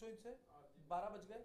पूछो इनसे, 12 बज गए।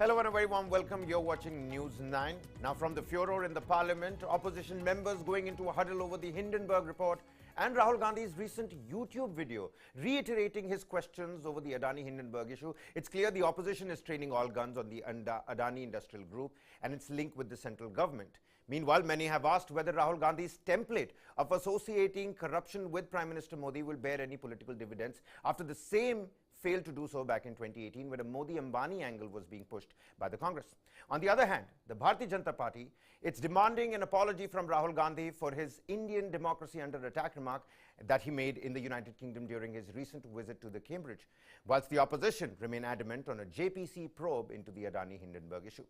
Hello and a very warm welcome. You're watching News 9. Now from the furor in the parliament, opposition members going into a huddle over the Hindenburg report and Rahul Gandhi's recent YouTube video reiterating his questions over the Adani-Hindenburg issue. It's clear the opposition is training all guns on the Adani Industrial Group and its link with the central government. Meanwhile, many have asked whether Rahul Gandhi's template of associating corruption with Prime Minister Modi will bear any political dividends after the same failed to do so back in 2018 when a Modi-Ambani angle was being pushed by the Congress. On the other hand, the Bharatiya Janata Party, it's demanding an apology from Rahul Gandhi for his Indian democracy under attack remark that he made in the United Kingdom during his recent visit to the Cambridge, whilst the opposition remain adamant on a JPC probe into the Adani-Hindenburg issue.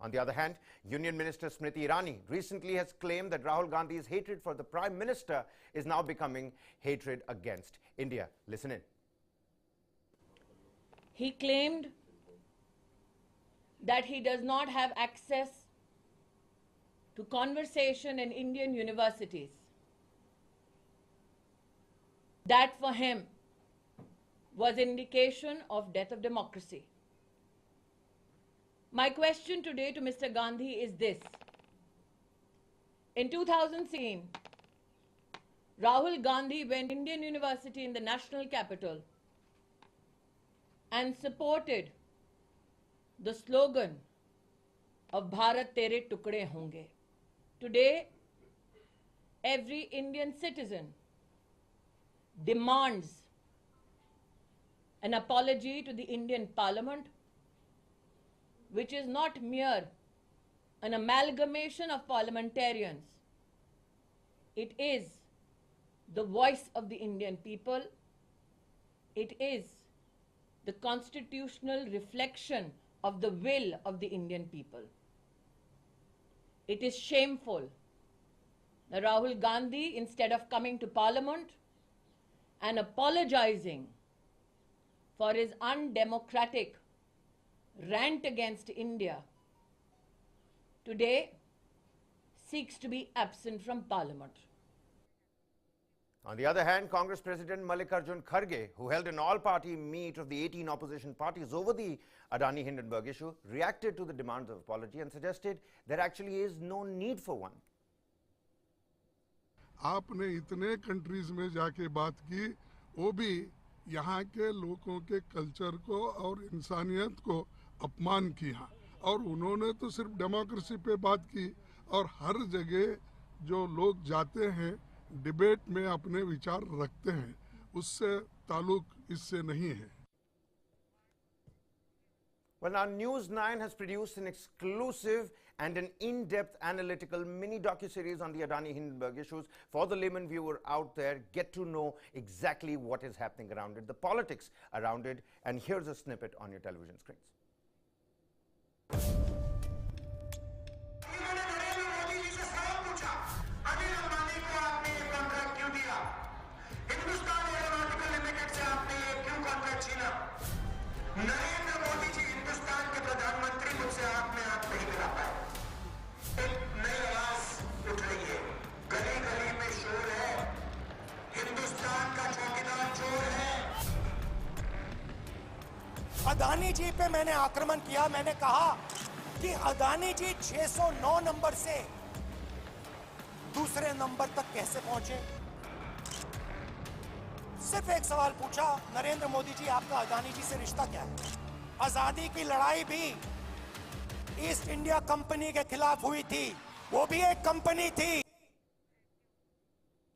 On the other hand, Union Minister Smriti Irani recently has claimed that Rahul Gandhi's hatred for the Prime Minister is now becoming hatred against India. Listen in. He claimed that he does not have access to conversation in Indian universities. That for him was indication of death of democracy. My question today to Mr. Gandhi is this. In 2016, Rahul Gandhi went to Indian University in the national capital and supported the slogan of Bharat Tere Tukde Honge. Today, every Indian citizen demands an apology to the Indian Parliament, which is not mere an amalgamation of parliamentarians. It is the voice of the Indian people. It is the constitutional reflection of the will of the Indian people. It is shameful that Rahul Gandhi, instead of coming to Parliament and apologizing for his undemocratic rant against India, today seeks to be absent from Parliament. On the other hand, Congress President Mallikarjun Kharge, who held an all-party meet of the 18 opposition parties over the Adani-Hindenburg issue, reacted to the demands of apology and suggested there actually is no need for one. आपने इतने countries में जाके बात की, वो भी यहाँ के लोगों के कल्चर को और इंसानियत को अपमान किया, और उन्होंने तो सिर्फ डेमोक्रेसी पे बात की, और हर जगह जो लोग जाते हैं डिबेट में अपने विचार रखते हैं, उससे ताल्लुक इससे नहीं है. Well, now News9 has produced an exclusive and an in-depth analytical mini docuseries on the Adani-Hindenburg issues for the layman viewer out there. Get to know exactly what is happening around it, the politics around it, and here's a snippet on your television screens. Narendra Modi ji Hindustan के प्रधानमंत्री, मुझसे आपने आप नहीं मिला पाए. एक नई आवाज उठ रही है, गली गली में शोर है, हिंदुस्तान का चौकीदार चोर है. अदानी जी पे मैंने आक्रमण किया. मैंने कहा कि अदानी जी 609 नंबर से दूसरे नंबर तक कैसे पहुंचे. सिर्फ एक सवाल पूछा, नरेंद्र मोदी जी आपका अदानी जी से रिश्ता क्या है. आजादी की लड़ाई भी ईस्ट इंडिया कंपनी के खिलाफ हुई थी, वो भी एक कंपनी थी.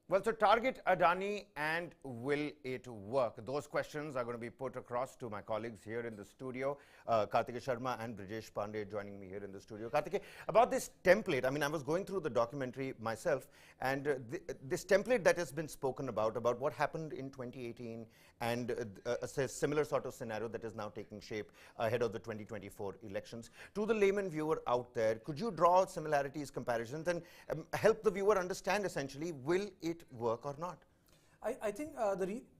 Well, so target Adani and will it work? Those questions are going to be put across to my colleagues here in the studio. Kartikeya Sharma and Brijesh Pandey joining me here in the studio. Kartikeya, about this template, I mean, I was going through the documentary myself, and this template that has been spoken about what happened in 2018 and a similar sort of scenario that is now taking shape ahead of the 2024 elections. To the layman viewer out there, could you draw similarities, comparisons, and help the viewer understand essentially, will it work or not? I think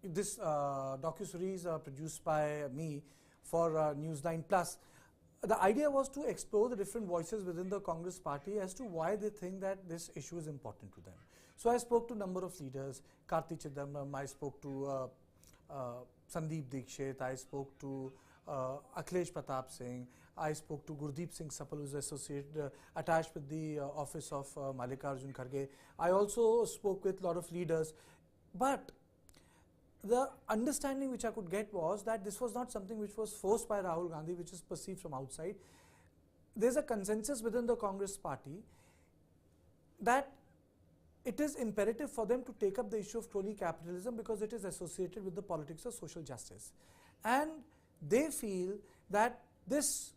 this docu-series produced by me for News9 Plus, the idea was to explore the different voices within the Congress party as to why they think that this issue is important to them. So I spoke to a number of leaders, Karti Chidambaram, I spoke to Sandeep Dikshit, I spoke to Akhilesh Pratap Singh, I spoke to Gurdeep Singh Sapal, who is attached with the office of Mallikarjun Kharge. I also spoke with a lot of leaders, but the understanding which I could get was that this was not something which was forced by Rahul Gandhi, which is perceived from outside. There's a consensus within the Congress party that it is imperative for them to take up the issue of crony capitalism because it is associated with the politics of social justice. And they feel that this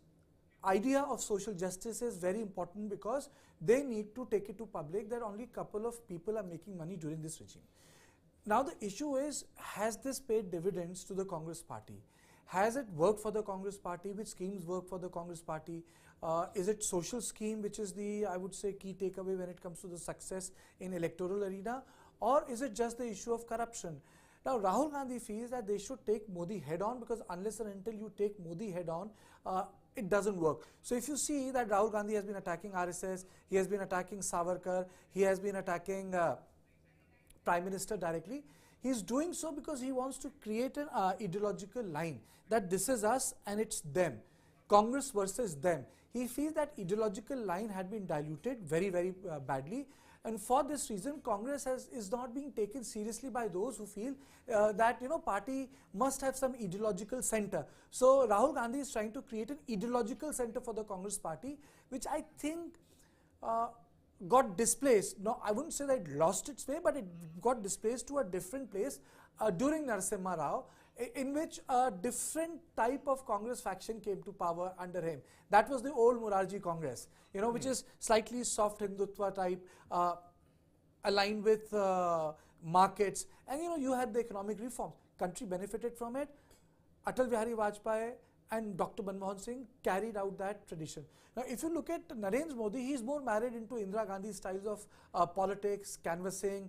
idea of social justice is very important because they need to take it to public that only a couple of people are making money during this regime. Now the issue is, has this paid dividends to the Congress party? Has it worked for the Congress party? Which schemes work for the Congress party? Is it social scheme which is the, I would say, key takeaway when it comes to the success in electoral arena? Or is it just the issue of corruption? Now Rahul Gandhi feels that they should take Modi head on, because unless and until you take Modi head on, it doesn't work. So if you see that Rahul Gandhi has been attacking RSS, he has been attacking Savarkar, he has been attacking Prime Minister directly, he is doing so because he wants to create an ideological line that this is us and it's them, Congress versus them. He feels that ideological line had been diluted very, very badly, and for this reason Congress is not being taken seriously by those who feel that party must have some ideological center. So Rahul Gandhi is trying to create an ideological center for the Congress party, which I think got displaced. No, I wouldn't say that it lost its way, but it got displaced to a different place during Narasimha Rao, in which a different type of Congress faction came to power under him. That was the old Morarji Congress, which is slightly soft Hindutva type, aligned with markets, and you had the economic reforms. Country benefited from it. Atal Bihari Vajpayee and Dr. Manmohan Singh carried out that tradition. Now, if you look at Narendra Modi, he is more married into Indira Gandhi styles of politics, canvassing,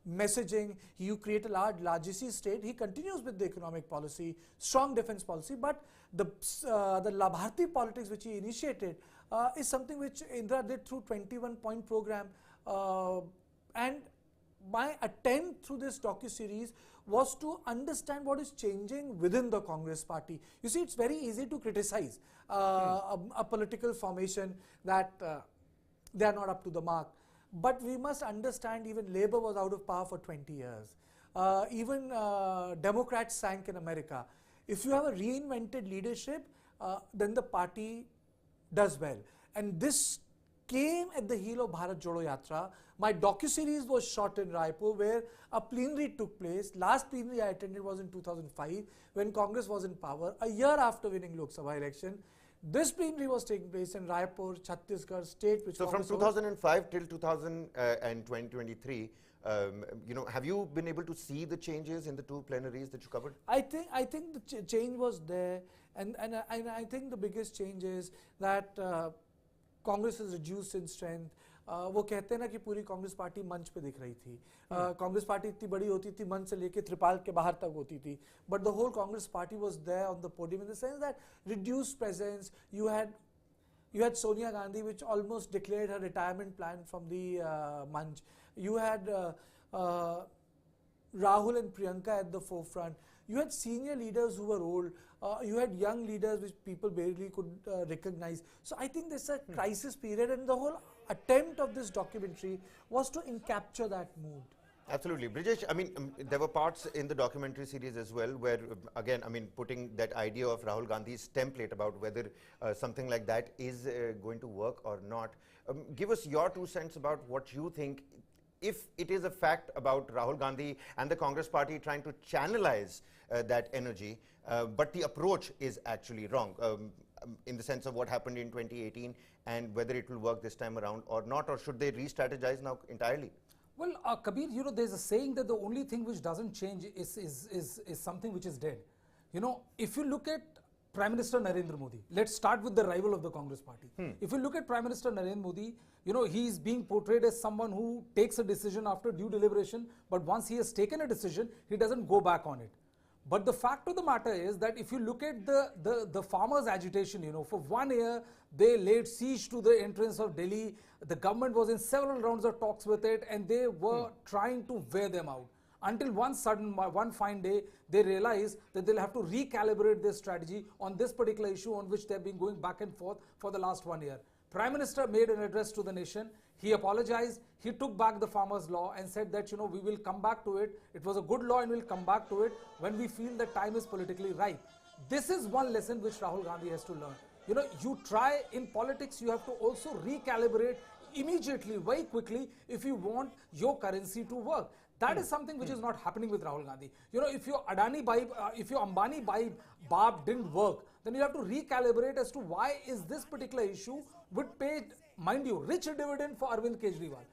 messaging. You create a largesse state. He continues with the economic policy, strong defense policy, but the Labharti politics which he initiated is something which Indira did through 21-point program. And my attempt through this docu-series was to understand what is changing within the Congress party. You see, it's very easy to criticize a political formation that they are not up to the mark. But we must understand even Labour was out of power for 20 years. Even Democrats sank in America. If you have a reinvented leadership, then the party does well. And this came at the heel of Bharat Jodo Yatra. My docu-series was shot in Raipur, where a plenary took place. Last plenary I attended was in 2005, when Congress was in power, a year after winning Lok Sabha election. This plenary was taking place in Raipur, Chhattisgarh state. Which so from 2005 till 2023, have you been able to see the changes in the two plenaries that you covered? I think the change was there, and I think the biggest change is that Congress is reduced in strength. वो कहते हैं ना कि पूरी Congress party मंच पे दिख रही थी. कांग्रेस पार्टी इतनी बड़ी होती थी, मंच से लेके त्रिपाल के बाहर तक होती थी. But the whole Congress party was there on the podium, in the sense that reduced presence. You had Sonia Gandhi, which almost declared her retirement plan from the Manch. You had Rahul and Priyanka at the forefront. You had senior leaders who were old. You had young leaders which people barely could recognize. So I think this is a crisis period, and the whole attempt of this documentary was to encapture that mood. Absolutely. Brijesh, I mean, there were parts in the documentary series as well where, again, I mean, putting that idea of Rahul Gandhi's template about whether something like that is going to work or not. Give us your 2 cents about what you think, if it is a fact about Rahul Gandhi and the Congress party trying to channelize that energy, but the approach is actually wrong, in the sense of what happened in 2018 and whether it will work this time around or not, or should they re-strategize now entirely? Well, Kabir, there's a saying that the only thing which doesn't change is something which is dead. If you look at Prime Minister Narendra Modi. Let's start with the rival of the Congress party. If you look at Prime Minister Narendra Modi, you know, he is being portrayed as someone who takes a decision after due deliberation, but once he has taken a decision, he doesn't go back on it. But the fact of the matter is that if you look at the farmers' agitation, you know, for 1 year, they laid siege to the entrance of Delhi. The government was in several rounds of talks with it, and they were trying to wear them out. Until one fine day, they realized that they'll have to recalibrate their strategy on this particular issue on which they've been going back and forth for the last 1 year. Prime Minister made an address to the nation. He apologized. He took back the farmers' law and said that, you know, we will come back to it. It was a good law and we'll come back to it when we feel that time is politically ripe. This is one lesson which Rahul Gandhi has to learn. You know, you try in politics, you have to also recalibrate immediately, very quickly, if you want your currency to work. That is something which is not happening with Rahul Gandhi. You know, if your Ambani Barb didn't work, then you have to recalibrate as to why is this particular issue would pay, mind you, rich dividend for Arvind Kejriwal,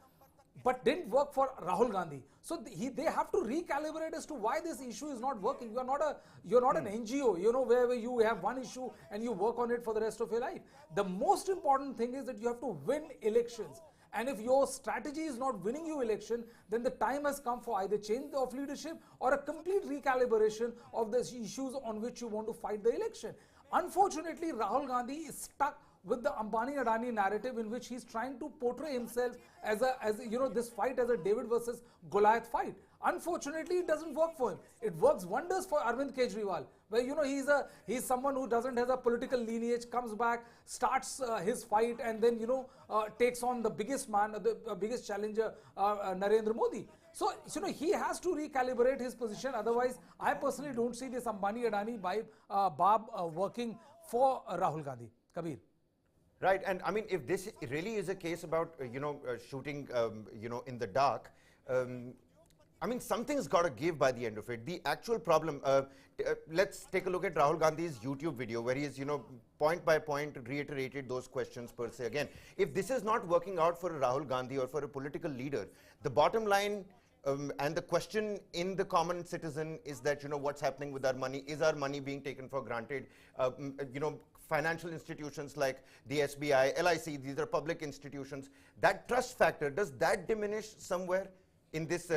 but didn't work for Rahul Gandhi. So they have to recalibrate as to why this issue is not working. You're not an NGO, you know, where you have one issue and you work on it for the rest of your life. The most important thing is that you have to win elections. And if your strategy is not winning you election, then the time has come for either change of leadership or a complete recalibration of the issues on which you want to fight the election. Unfortunately, Rahul Gandhi is stuck with the Ambani-Adani narrative in which he's trying to portray himself as you know, this fight as a David versus Goliath fight. Unfortunately, it doesn't work for him. It works wonders for Arvind Kejriwal, where, you know, he's someone who doesn't have a political lineage, comes back, starts his fight, and then, you know, takes on the biggest man, the biggest challenger, Narendra Modi. So, you know, he has to recalibrate his position. Otherwise, I personally don't see this Ambani-Adani Barb working for Rahul Gandhi. Kabir. Right, and I mean, if this really is a case about, shooting, in the dark, I mean, something's got to give by the end of it. The actual problem, let's take a look at Rahul Gandhi's YouTube video where he is, point by point reiterated those questions per se again. If this is not working out for Rahul Gandhi or for a political leader, the bottom line and the question in the common citizen is that, what's happening with our money? Is our money being taken for granted? Financial institutions like the SBI, LIC, these are public institutions. That trust factor, does that diminish somewhere in this,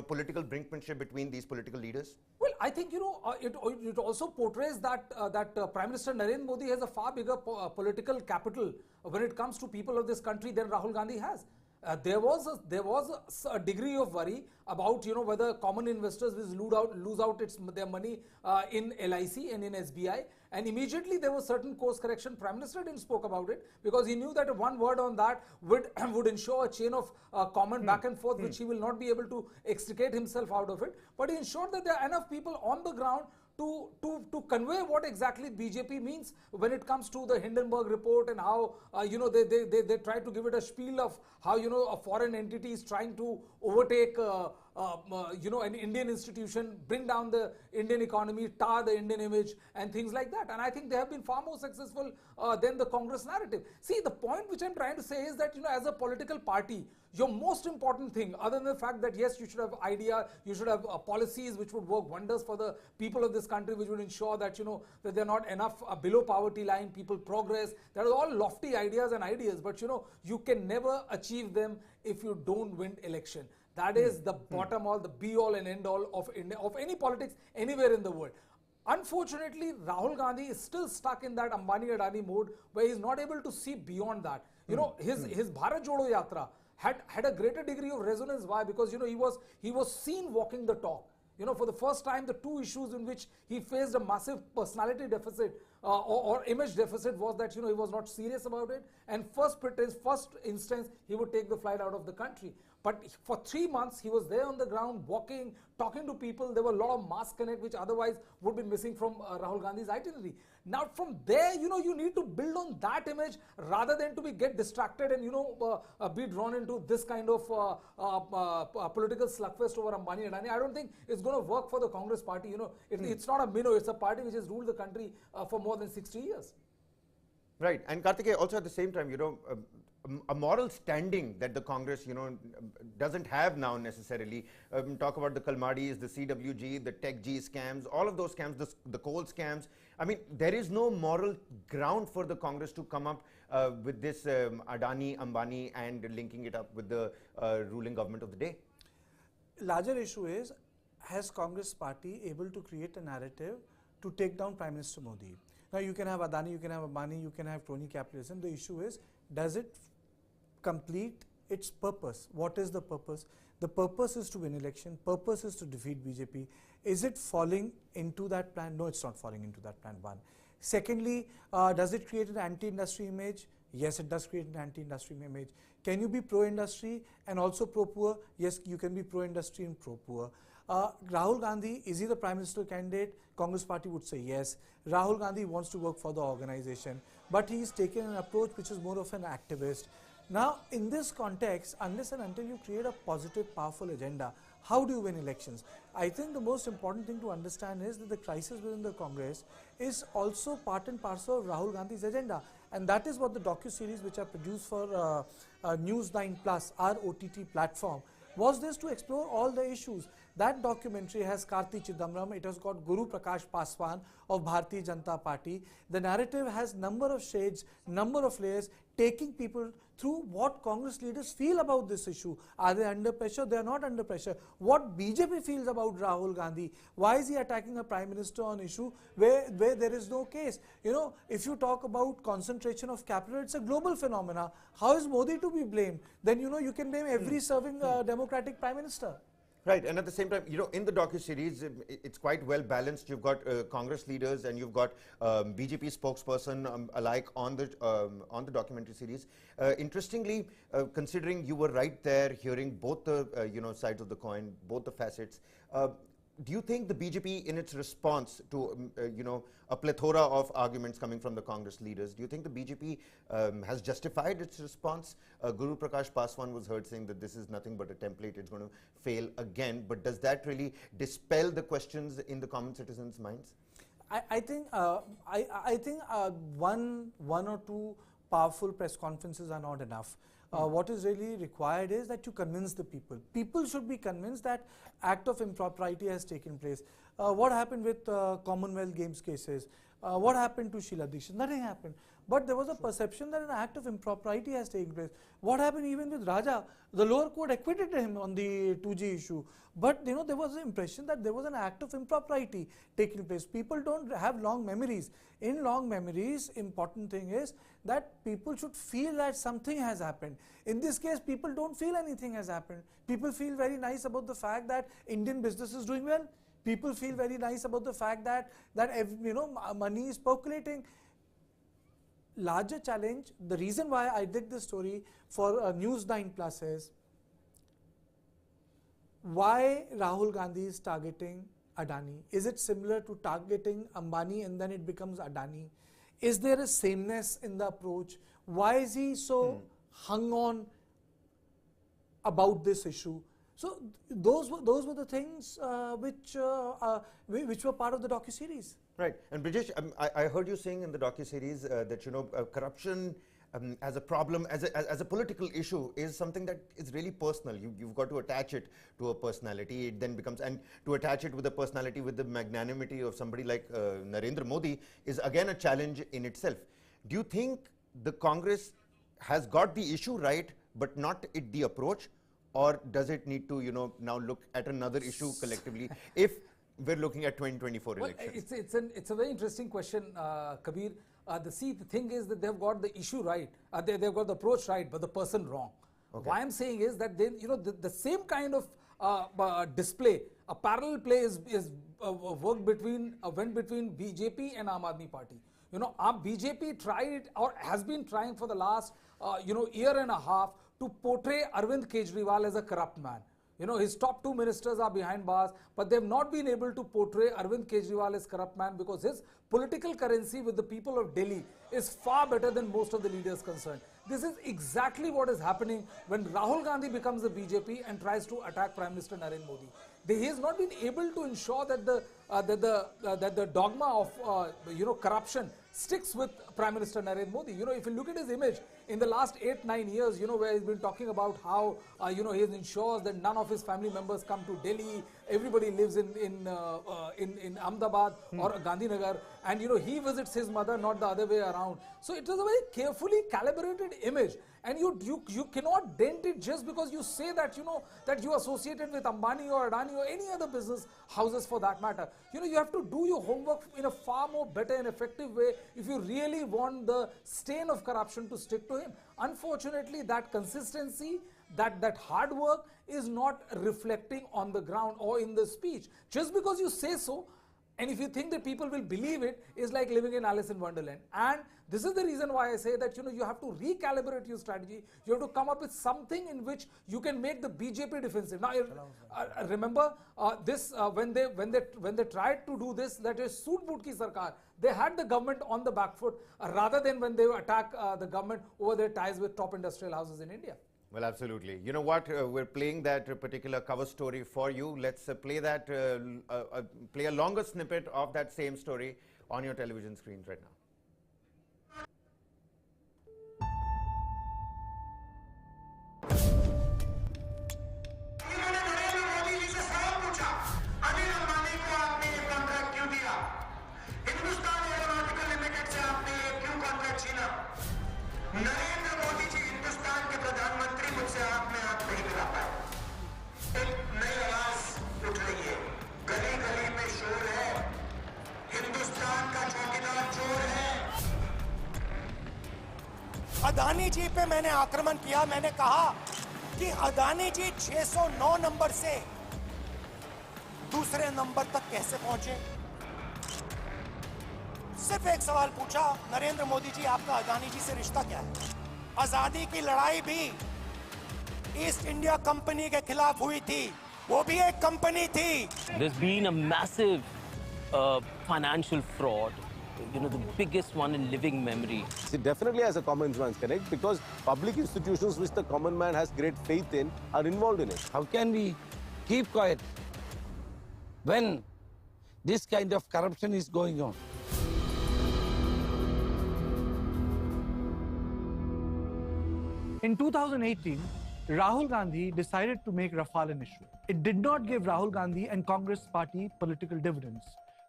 political brinkmanship between these political leaders? Well, I think, it also portrays that Prime Minister Narendra Modi has a far bigger political capital when it comes to people of this country than Rahul Gandhi has. There was a degree of worry about, whether common investors will lose out their money in LIC and in SBI. And immediately there was certain course correction. Prime Minister didn't spoke about it because he knew that one word on that would ensure a chain of comment back and forth, which he will not be able to extricate himself out of it. But he ensured that there are enough people on the ground to convey what exactly BJP means when it comes to the Hindenburg report and how they try to give it a spiel of how a foreign entity is trying to overtake an Indian institution, bring down the Indian economy, tar the Indian image and things like that. And I think they have been far more successful than the Congress narrative. See, the point which I'm trying to say is that as a political party, your most important thing, other than the fact that yes, you should have idea, you should have policies which would work wonders for the people of this country, which would ensure that that they're not enough below poverty line, people progress. That are all lofty ideas and ideas, but you can never achieve them if you don't win election. That is the bottom all, the be all and end all of India, of any politics anywhere in the world. Unfortunately, Rahul Gandhi is still stuck in that Ambani-Adani mode where he's not able to see beyond that. His Bharat Jodo Yatra had a greater degree of resonance. Why? Because he was seen walking the talk. For the first time, the two issues in which he faced a massive personality deficit or image deficit was that he was not serious about it, and first instance he would take the flight out of the country. But for 3 months he was there on the ground, walking, talking to people. There were a lot of mass connect which otherwise would be missing from Rahul Gandhi's itinerary. Now from there, you need to build on that image rather than to get distracted and be drawn into this kind of political slugfest over Ambani Adani. I don't think it's going to work for the Congress party. It's not a minnow. It's a party which has ruled the country for more than 60 years. Right. And Karthikeya, also at the same time, a moral standing that the Congress, doesn't have now necessarily. Talk about the Kalmadis, the CWG, the Tech G scams, all of those scams, the coal scams. I mean, there is no moral ground for the Congress to come up with this Adani, Ambani and linking it up with the ruling government of the day. Larger issue is, has Congress party able to create a narrative to take down Prime Minister Modi? Now you can have Adani, you can have Ambani, you can have crony capitalism. The issue is, does it complete its purpose? What is the purpose? The purpose is to win election, purpose is to defeat BJP. Is it falling into that plan? No, it's not falling into that plan, one. Secondly, does it create an anti-industry image? Yes, it does create an anti-industry image. Can you be pro-industry and also pro-poor? Yes, you can be pro-industry and pro-poor. Rahul Gandhi, is he the Prime Minister candidate? Congress party would say yes. Rahul Gandhi wants to work for the organization, but he is taking an approach which is more of an activist. Now, in this context, unless and until you create a positive, powerful agenda, how do you win elections? I think the most important thing to understand is that the crisis within the Congress is also part and parcel of Rahul Gandhi's agenda. And that is what the docu-series which are produced for News9 Plus, our OTT platform, was this to explore all the issues. That documentary has Karti Chidambaram, it has got Guru Prakash Paswan of Bharatiya Janata Party. The narrative has number of shades, number of layers, taking people through what Congress leaders feel about this issue. Are they under pressure? They are not under pressure. What BJP feels about Rahul Gandhi? Why is he attacking a Prime Minister on issue where there is no case? If you talk about concentration of capital, it's a global phenomena. How is Modi to be blamed? Then, you can blame every serving democratic Prime Minister. Right, and at the same time, in the docu-series, it's quite well balanced. You've got Congress leaders and you've got BJP spokesperson alike on the documentary series. Interestingly, considering you were right there, hearing both the sides of the coin, both the facets, do you think the BJP, in its response to a plethora of arguments coming from the Congress leaders, do you think the BJP has justified its response? Guru Prakash Paswan was heard saying that this is nothing but a template, it's going to fail again. But does that really dispel the questions in the common citizens' minds? I think one or two powerful press conferences are not enough. What is really required is that you convince the people. People should be convinced that act of impropriety has taken place. What happened with Commonwealth Games cases? What happened to Sheila Dikshit? Nothing happened. But there was a perception that an act of impropriety has taken place. What happened even with Raja? The lower court acquitted him on the 2G issue. But there was an impression that there was an act of impropriety taking place. People don't have long memories. In long memories, important thing is that people should feel that something has happened. In this case, people don't feel anything has happened. People feel very nice about the fact that Indian business is doing well. People feel very nice about the fact that money is percolating. Larger challenge, the reason why I did this story for News9 Plus is why Rahul Gandhi is targeting Adani. Is it similar to targeting Ambani and then it becomes Adani? Is there a sameness in the approach? Why is he so hung on about this issue? So those were the things which were part of the docu-series. Right, and Brijesh, I heard you saying in the docu-series that corruption as a problem, as a political issue, is something that is really personal. You've got to attach it to a personality. It then becomes, and to attach it with a personality with the magnanimity of somebody like Narendra Modi is again a challenge in itself. Do you think the Congress has got the issue right, but not the approach? Or does it need to, now look at another issue collectively if we're looking at 2024 elections? It's a very interesting question, Kabir. The thing is that they've got the issue right, they've got the approach right, but the person wrong. Okay. Why I'm saying is that they, the same kind of display, a parallel play is went between BJP and Aam Aadmi Party. Our BJP tried or has been trying for the last year and a half to portray Arvind Kejriwal as a corrupt man. His top two ministers are behind bars, but they've not been able to portray Arvind Kejriwal as corrupt man because his political currency with the people of Delhi is far better than most of the leaders concerned. This is exactly what is happening when Rahul Gandhi becomes the BJP and tries to attack Prime Minister Narendra Modi. He has not been able to ensure that that the dogma of corruption sticks with Prime Minister Narendra Modi. If you look at his image in the last 8-9 years, where he's been talking about how he ensures that none of his family members come to Delhi, everybody lives in Ahmedabad or Gandhinagar, and he visits his mother, not the other way around. So it was a very carefully calibrated image, and you cannot dent it just because you say that that you associated with Ambani or Adani or any other business houses for that matter. You have to do your homework in a far more better and effective way if you really want the stain of corruption to stick to him. Unfortunately, that consistency, that hard work is not reflecting on the ground or in the speech. Just because you say so, and if you think that people will believe it, is like living in Alice in Wonderland. And this is the reason why I say that you have to recalibrate your strategy. You have to come up with something in which you can make the BJP defensive. Now, remember this when they tried to do this, that is Soot Boot Ki Sarkar. They had the government on the back foot rather than when they attack the government over their ties with top industrial houses in India. Well, absolutely. You know what? We're playing that particular cover story for you. Let's play that, play a longer snippet of that same story on your television screens right now. इन्होंने नरेंद्र मोदी जी से सवाल पूछा, अनिल अंबानी को आपने ये contract क्यों दिया? Hindustan aeronautical limited से आपने ये क्यों कॉन्ट्रैक्ट छीना? नरेंद्र मोदी जी हिंदुस्तान के प्रधानमंत्री, मुझसे आप में हाथ नहीं मिला पाए। एक नई आवाज उठ रही है, गली गली में शोर है, हिंदुस्तान का चौकीदार चोर है। अदानी जी पे मैंने आक्रमण किया। मैंने कहा कि अदानी जी 609 नंबर से दूसरे नंबर तक कैसे पहुंचे। सिर्फ एक सवाल पूछा, नरेंद्र मोदी जी आपका अदानी जी से रिश्ता क्या है? आजादी की लड़ाई भी ईस्ट इंडिया कंपनी के खिलाफ हुई थी, वो भी एक कंपनी थी। There's been a massive financial fraud, the biggest one in living memory. It definitely has a common man's connect because public institutions which the common man has great faith in are involved in it. How can we keep quiet when this kind of corruption is going on? In 2018, Rahul Gandhi decided to make Rafale an issue. It did not give Rahul Gandhi and Congress party political dividends.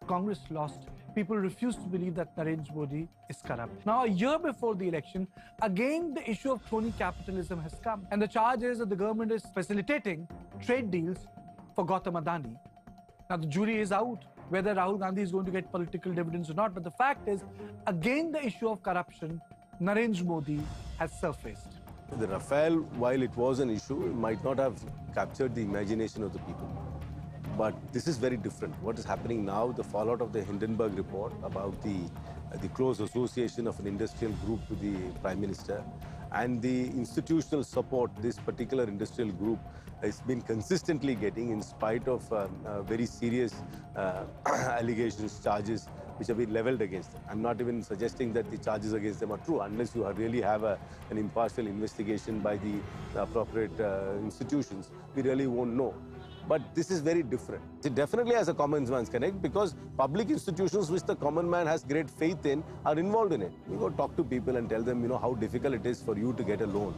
Congress lost. People refused to believe that Narendra Modi is corrupt. Now, a year before the election, again the issue of crony capitalism has come. And the charge is that the government is facilitating trade deals for Gautam Adani. Now, the jury is out whether Rahul Gandhi is going to get political dividends or not. But the fact is, again the issue of corruption, Narendra Modi has surfaced. The Rafale, while it was an issue, might not have captured the imagination of the people. But this is very different. What is happening now, the fallout of the Hindenburg report about the close association of an industrial group to the Prime Minister and the institutional support this particular industrial group has been consistently getting in spite of very serious allegations, charges which have been leveled against them. I'm not even suggesting that the charges against them are true unless you really have an impartial investigation by the appropriate institutions. We really won't know. But this is very different. It definitely has a common man's connect because public institutions which the common man has great faith in are involved in it. You go talk to people and tell them, how difficult it is for you to get a loan.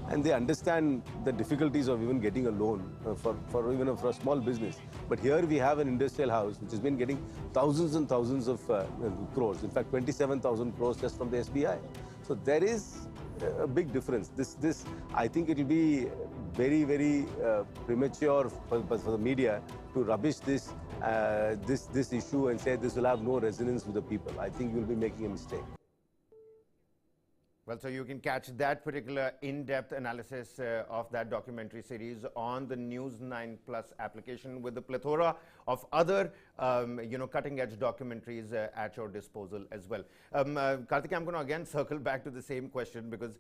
And they understand the difficulties of even getting a loan for a small business. But here we have an industrial house which has been getting thousands and thousands of crores. In fact, 27,000 crores just from the SBI. So there is a big difference. This I think it will be very, very premature for the media to rubbish this issue and say this will have no resonance with the people. I think you'll be making a mistake. Well, so you can catch that particular in-depth analysis of that documentary series on the News9 Plus application with a plethora of other, cutting-edge documentaries at your disposal as well. Karthik, I'm going to again circle back to the same question because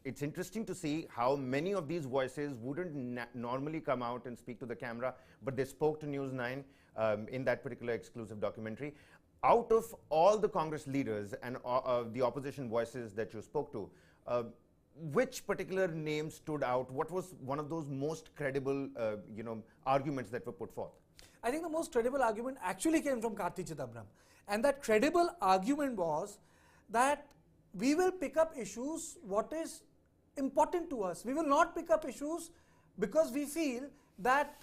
it's interesting to see how many of these voices wouldn't normally come out and speak to the camera, but they spoke to News9 in that particular exclusive documentary. Out of all the Congress leaders and the opposition voices that you spoke to, which particular name stood out? What was one of those most credible, arguments that were put forth? I think the most credible argument actually came from Karti Chidambaram. And that credible argument was that we will pick up issues what is important to us. We will not pick up issues because we feel that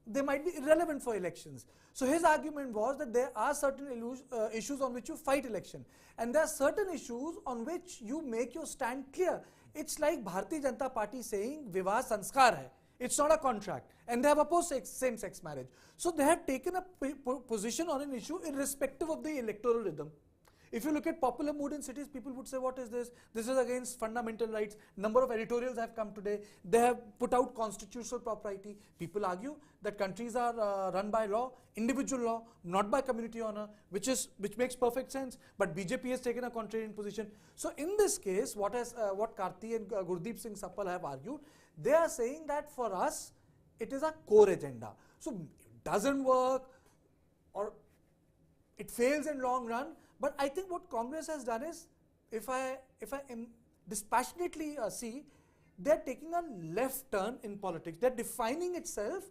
they might be irrelevant for elections. So his argument was that there are certain issues on which you fight election, and there are certain issues on which you make your stand clear. It's like Bharatiya Janata Party saying Vivah Sanskar hai. It's not a contract, and they have opposed same-sex marriage. So they have taken a position on an issue irrespective of the electoral rhythm. If you look at popular mood in cities, people would say, what is this? This is against fundamental rights. Number of editorials have come today. They have put out constitutional propriety. People argue that countries are run by law, individual law, not by community honor, which makes perfect sense. But BJP has taken a contrarian position. So in this case, what Karti and Gurdeep Singh Sappal have argued, they are saying that for us, it is a core agenda. So it doesn't work or it fails in long run. But I think what Congress has done is, if I dispassionately see, they're taking a left turn in politics. They're defining itself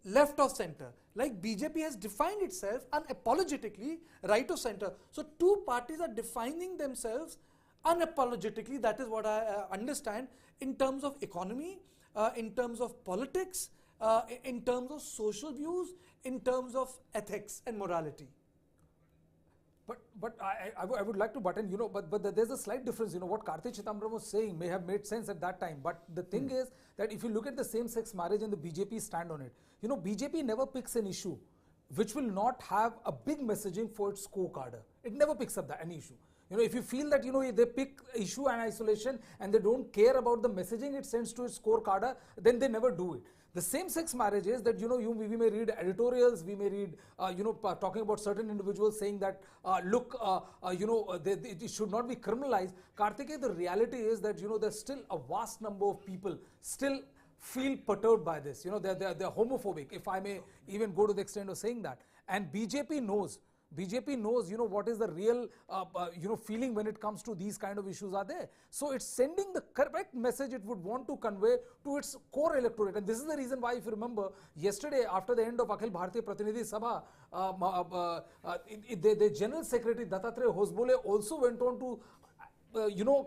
left of center. Like BJP has defined itself unapologetically right of center. So two parties are defining themselves unapologetically. That is what I understand in terms of economy, in terms of politics, in terms of social views, in terms of ethics and morality. But I would like to butt in, but there's a slight difference. What Karti Chidambaram was saying may have made sense at that time. But the thing is that if you look at the same-sex marriage and the BJP stand on it, BJP never picks an issue which will not have a big messaging for its co-cadre. It never picks up any issue. If you feel that, they pick issue and isolation and they don't care about the messaging it sends to its core cadre, then they never do it. The same-sex marriage is that, we may read editorials, we may read, talking about certain individuals saying that, it should not be criminalized. Kartikeya, the reality is that, there's still a vast number of people still feel perturbed by this. They're homophobic, if I may even go to the extent of saying that. And BJP knows, what is the real, feeling when it comes to these kind of issues are there. So it's sending the correct message it would want to convey to its core electorate. And this is the reason why, if you remember, yesterday after the end of Akhil Bharatiya Pratinidhi Sabha, the General Secretary Dattatreya Hosbole also went on to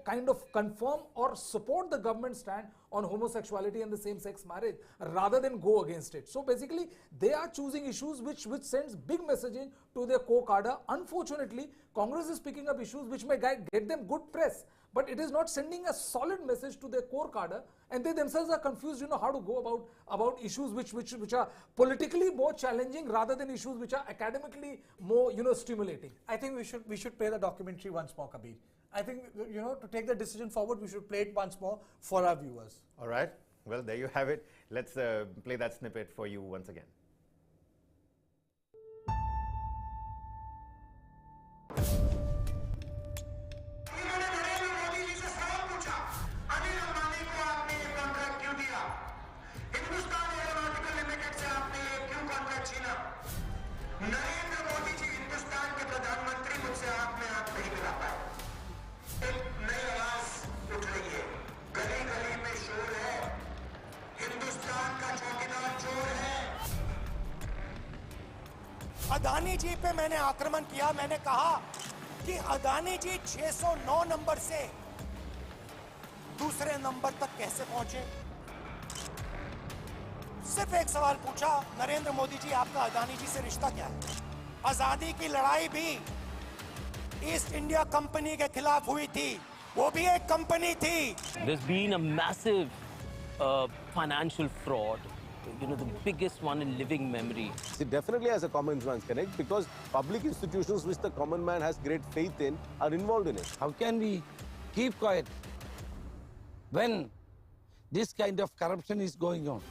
kind of confirm or support the government stand on homosexuality and the same-sex marriage rather than go against it. So basically, they are choosing issues which sends big messaging to their co-cadre. Unfortunately, Congress is picking up issues which may get them good press, but it is not sending a solid message to their core cadre, and they themselves are confused, how to go about issues which are politically more challenging rather than issues which are academically more, stimulating. I think we should play the documentary once more, Kabir. I think, to take the decision forward, we should play it once more for our viewers. All right. Well, there you have it. Let's play that snippet for you once again. Adani जी पे मैंने आक्रमण किया। मैंने कहा कि अदानी जी 609 number से दूसरे number तक कैसे पहुंचे। सिर्फ एक सवाल पूछा, नरेंद्र मोदी जी, आपका अदानी जी से रिश्ता क्या है? आजादी की लड़ाई भी ईस्ट इंडिया कंपनी के खिलाफ हुई थी, वो भी एक कंपनी थी। There's been a massive financial fraud. The biggest one in living memory. It definitely has a common man's connect because public institutions which the common man has great faith in are involved in it. How can we keep quiet when this kind of corruption is going on?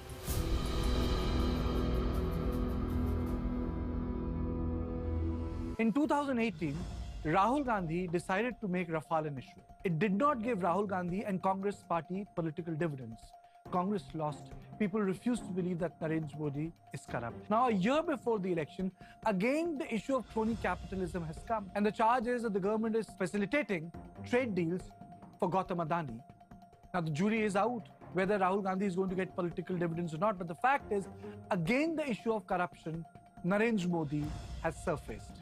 In 2018, Rahul Gandhi decided to make Rafale an issue. It did not give Rahul Gandhi and Congress party political dividends. Congress lost. People refused to believe that Narendra Modi is corrupt. Now, a year before the election, again the issue of crony capitalism has come. And the charge is that the government is facilitating trade deals for Gautam Adani. Now, the jury is out. whether Rahul Gandhi is going to get political dividends or not. But the fact is, again, the issue of corruption, Narendra Modi has surfaced.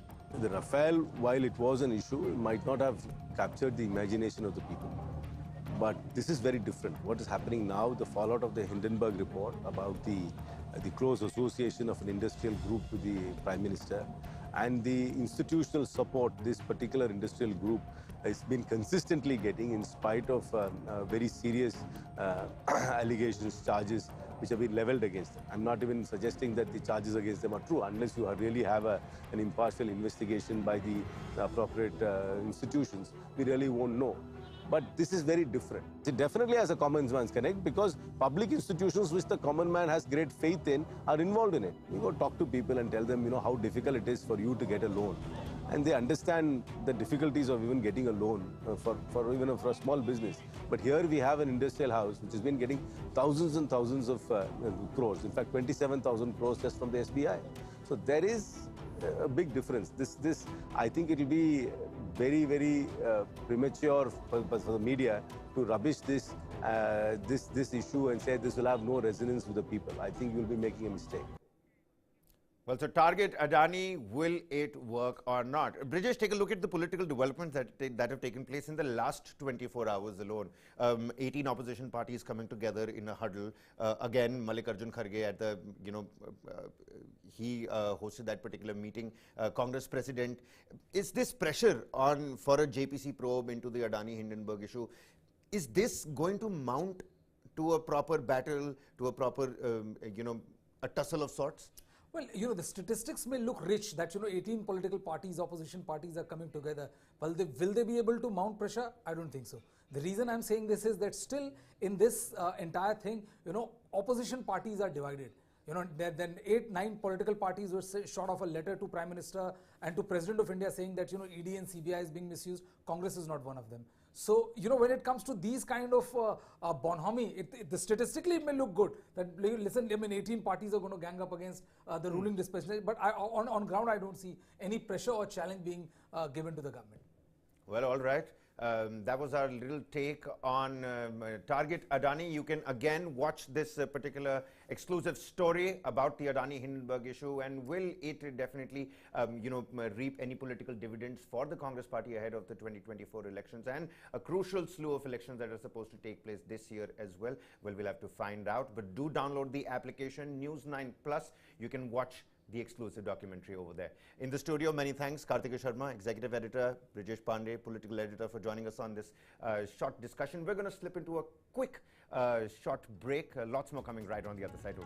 The Rafale, while it was an issue, it might not have captured the imagination of the people. But this is very different. What is happening now, the fallout of the Hindenburg report about the close association of an industrial group with the Prime Minister and the institutional support this particular industrial group has been consistently getting in spite of very serious allegations, charges which have been leveled against them. I'm not even suggesting that the charges against them are true unless you really have an impartial investigation by the appropriate institutions. We really won't know. But this is very different. It definitely has a common man's connect because public institutions which the common man has great faith in are involved in it. You go talk to people and tell them, how difficult it is for you to get a loan. And they understand the difficulties of even getting a loan for a small business. But here we have an industrial house which has been getting thousands and thousands of crores. In fact, 27,000 crores just from the SBI. So there is a big difference. This I think it will be very, very premature for the media to rubbish this issue and say this will have no resonance with the people. I think you will be making a mistake. Well, so target Adani, will it work or not? Brijesh, take a look at the political developments that have taken place in the last 24 hours alone. 18 opposition parties coming together in a huddle. Again, Mallikarjun Kharge at the, he hosted that particular meeting. Congress president. Is this pressure on for a JPC probe into the Adani-Hindenburg issue? Is this going to mount to a proper battle, to a proper, a tussle of sorts? Well, the statistics may look rich that, 18 political parties, opposition parties are coming together. Well, will they be able to mount pressure? I don't think so. The reason I'm saying this is that still in this entire thing, opposition parties are divided. Then 8-9 political parties were shot off a letter to Prime Minister and to President of India saying that, ED and CBI is being misused. Congress is not one of them. So, when it comes to these kind of bonhomie, statistically it may look good. That, listen, 18 parties are going to gang up against the ruling dispensation. But on ground, I don't see any pressure or challenge being given to the government. Well, all right. That was our little take on Target Adani. You can again watch this particular exclusive story about the Adani-Hindenburg issue, and will it definitely, reap any political dividends for the Congress party ahead of the 2024 elections and a crucial slew of elections that are supposed to take place this year as well. Well, we'll have to find out, but do download the application News9 Plus. You can watch the exclusive documentary over there. In the studio, many thanks, Karthika Sharma, Executive Editor, Brijesh Pandey, Political Editor, for joining us on this short discussion. We're going to slip into a quick short break. Lots more coming right on the other side.